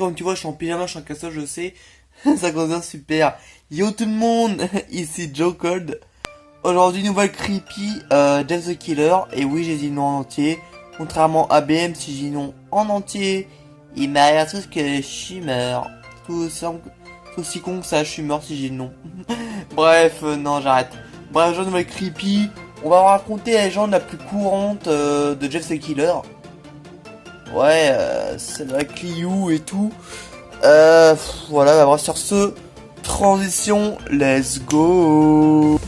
comme tu vois, je suis en pyjama, je suis en casseau, je sais. Ça commence bien super. Yo tout le monde, ici Joe Cold. Aujourd'hui, nouvelle creepy, Jeff the Killer. Et oui, j'ai dit non en entier. Contrairement à BM, si j'ai dit non en entier, il m'arrive tout ce que je suis mort. Tout aussi con que ça, je suis mort si j'ai dit non. Bref, non, j'arrête. Bref, genre nouvelle creepy. On va raconter la légende la plus courante de Jeff the Killer. Ouais, c'est la Clio et tout. Voilà, bah, sur ce, transition, let's go.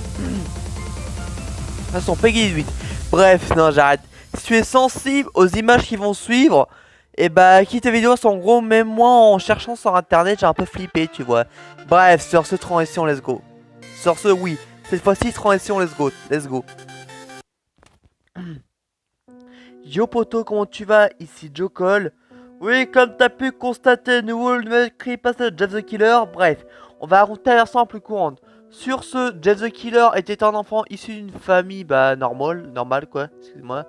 Façon Peggy 18. Bref, non, j'arrête. Si tu es sensible aux images qui vont suivre, et bah, quitte la vidéo, en gros, même moi, en cherchant sur internet, j'ai un peu flippé, tu vois. Bref, sur ce, transition, let's go. Sur ce, oui. Cette fois-ci, transition, let's go. Let's go. Yo poto, comment tu vas? Ici Joe Cole. Oui, comme t'as pu constater, nouvelle creepypasta de Jeff the Killer. Bref, on va raconter la version plus courante. Sur ce, Jeff the Killer était un enfant issu d'une famille, bah, normale quoi, excuse-moi,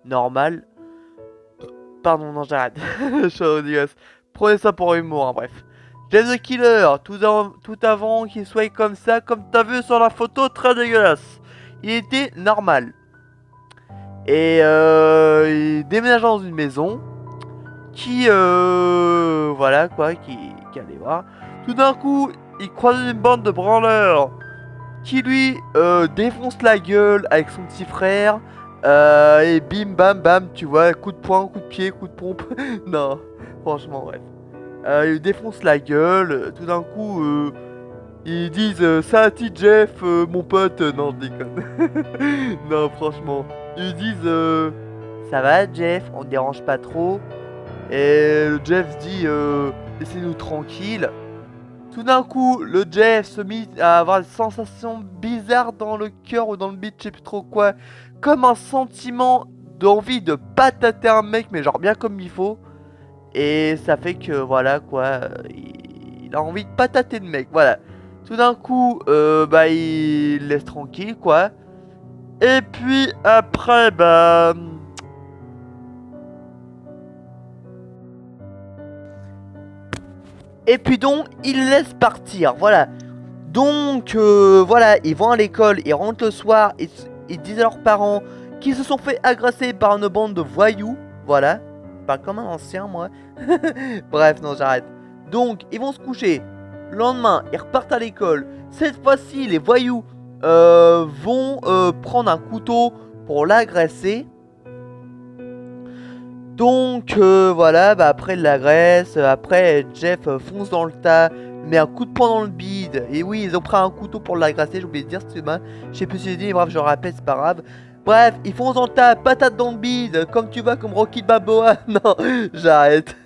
normal. Pardon, non, j'arrête. Je suis ridiculeux. Prenez ça pour humour, hein, bref. Jeff the Killer, tout avant qu'il soit comme ça, comme t'as vu sur la photo, très dégueulasse. Il était normal. Et il déménage dans une maison qui, voilà quoi, qui allait voir. Tout d'un coup, il croise une bande de branleurs qui lui défonce la gueule avec son petit frère. Et bim bam bam, tu vois, coup de poing, coup de pied, coup de pompe. Non, franchement, bref. Il lui défonce la gueule. Tout d'un coup, ils disent ça, Jeff, mon pote. Non, je déconne. Non, franchement. Ils disent ça va, Jeff, on te dérange pas trop. Et le Jeff dit laissez-nous tranquille. Tout d'un coup, le Jeff se mit à avoir des sensations bizarres dans le cœur ou dans le bide, je sais plus trop quoi. Comme un sentiment d'envie de patater un mec, mais genre bien comme il faut. Et ça fait que voilà quoi, il a envie de patater le mec, voilà. Tout d'un coup, bah il le laisse tranquille quoi. Et puis après, bah... Et puis donc, il laisse partir, voilà. Donc, voilà, ils vont à l'école, ils rentrent le soir, ils disent à leurs parents qu'ils se sont fait agresser par une bande de voyous, voilà. Je parle comme un ancien, moi. Bref, non, j'arrête. Donc, ils vont se coucher. Le lendemain, ils repartent à l'école. Cette fois-ci, les voyous vont prendre un couteau pour l'agresser. Donc voilà, bah après il l'agresse, après Jeff fonce dans le tas, met un coup de poing dans le bide. Et oui, ils ont pris un couteau pour l'agresser, j'ai oublié de dire, excuse-moi. Je sais plus si j'ai dit, bref, je le rappelle, c'est pas grave. Bref, ils foncent dans le tas, patate dans le bide, comme tu vois, comme Rocky Balboa. Non, j'arrête.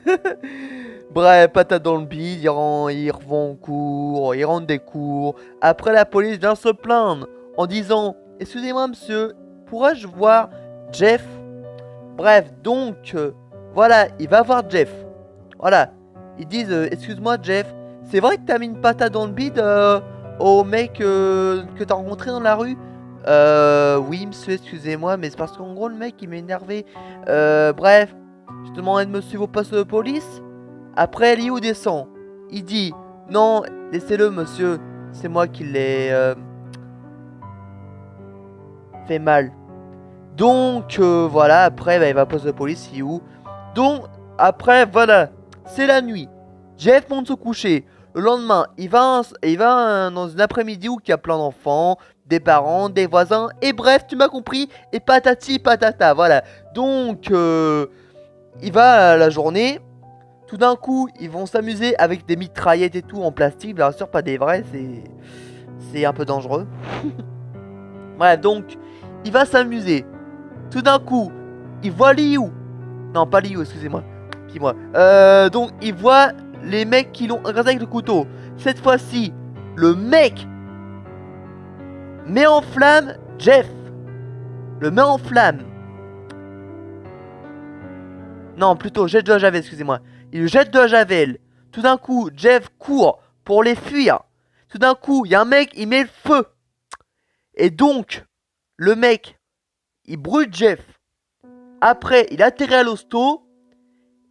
Bref, patate dans le bide, ils revont en cours, ils rentrent des cours. Après la police vient se plaindre en disant, excusez-moi monsieur, pourrais-je voir Jeff? Bref, donc, voilà, il va voir Jeff. Voilà, ils disent, excuse-moi Jeff, c'est vrai que t'as mis une patate dans le bide au mec que t'as rencontré dans la rue? Oui monsieur, excusez-moi, mais c'est parce qu'en gros le mec il m'a énervé. Bref, je te demandais de me suivre au poste de police. Après, Liu descend. Il dit, non, laissez-le monsieur, c'est moi qui l'ai fait mal. Donc voilà, après bah, il va à poste de police, il est où? Donc après voilà, c'est la nuit. Jeff monte se coucher. Le lendemain, il va dans une après-midi où il y a plein d'enfants, des parents, des voisins, et bref, tu m'as compris, et patati patata, voilà. Donc il va à la journée. Tout d'un coup, ils vont s'amuser avec des mitraillettes et tout en plastique, bien sûr pas des vrais, c'est un peu dangereux. Voilà, donc il va s'amuser. Tout d'un coup, il voit Liu. Non, pas Liu, excusez-moi. Puis-moi. Donc, il voit les mecs qui l'ont agressé avec le couteau. Cette fois-ci, le mec met en flamme Jeff. Le met en flamme. Non, plutôt, jette de la javel, excusez-moi. Il le jette de la javel. Tout d'un coup, Jeff court pour les fuir. Tout d'un coup, il y a un mec, il met le feu. Et donc, le mec, il brûle Jeff. Après, il atterrit à l'hosto.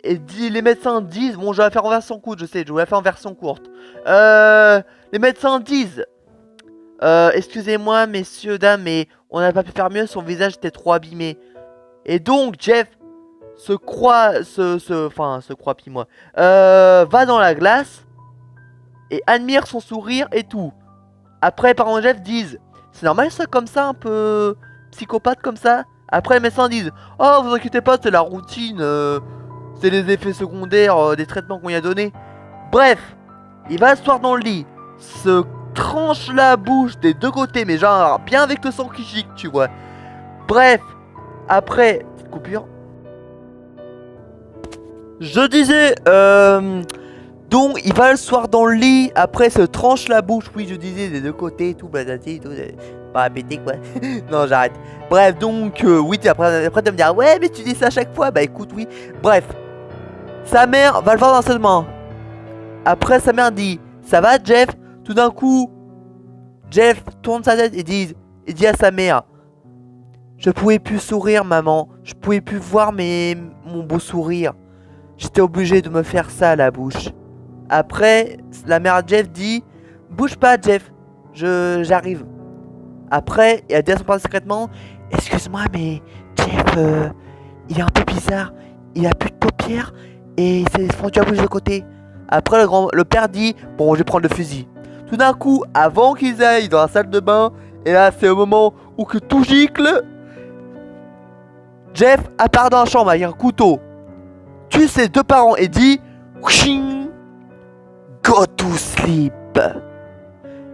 et dit, les médecins disent, bon je vais la faire en version courte, je sais, je vais la faire en version courte. Les médecins disent, excusez-moi messieurs, dames, mais on n'a pas pu faire mieux, son visage était trop abîmé. Et donc Jeff se croit, puis moi, va dans la glace et admire son sourire et tout. Après les parents de Jeff disent, c'est normal ça comme ça, un peu psychopathe comme ça. Après les médecins disent, oh vous inquiétez pas, c'est la routine, c'est les effets secondaires des traitements qu'on lui a donnés. Bref, il va s'asseoir dans le lit, se tranche la bouche des deux côtés, mais genre bien avec le sang qui gicle, tu vois. Bref, après, petite coupure. Je disais, donc il va le soir dans le lit, après se tranche la bouche, oui je disais des deux côtés, tout bladati, tout, pas répéter quoi. Non j'arrête. Bref donc, oui après tu vas me dire, ouais mais tu dis ça à chaque fois, bah écoute oui. Bref, sa mère va le voir dans ses mains. Après sa mère dit, ça va Jeff? Tout d'un coup, Jeff tourne sa tête et dit à sa mère, je pouvais plus sourire maman, je pouvais plus voir mon beau sourire. J'étais obligé de me faire ça à la bouche. Après, la mère de Jeff dit, bouge pas Jeff, j'arrive. Après, elle dit à son père secrètement, excuse-moi mais Jeff, il est un peu bizarre, il a plus de paupières et il s'est fondu à bouche de côté. Après, le père dit, bon je vais prendre le fusil. Tout d'un coup, avant qu'ils aillent dans la salle de bain, et là c'est au moment où que tout gicle, Jeff apparaît dans la chambre avec un couteau, tue ses deux parents et dit, Whooshing, go to sleep.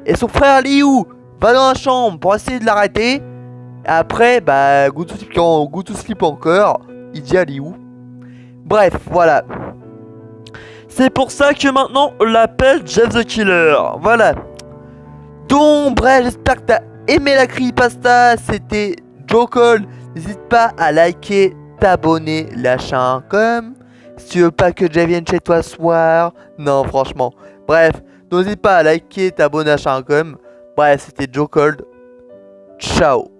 Et son frère Liu va dans la chambre pour essayer de l'arrêter. Et après, bah, go to sleep encore, il dit à Liu. Bref, voilà. C'est pour ça que maintenant on l'appelle Jeff the Killer. Voilà. Donc, bref, j'espère que t'as aimé la creepypasta. C'était Joe Cole. N'hésite pas à liker, t'abonner, lâcher un com. Si tu veux pas que Jeff vienne chez toi ce soir. Non, franchement. Bref, n'hésite pas à liker, t'abonner, lâcher un com. Bref, c'était Joe Cole. Ciao.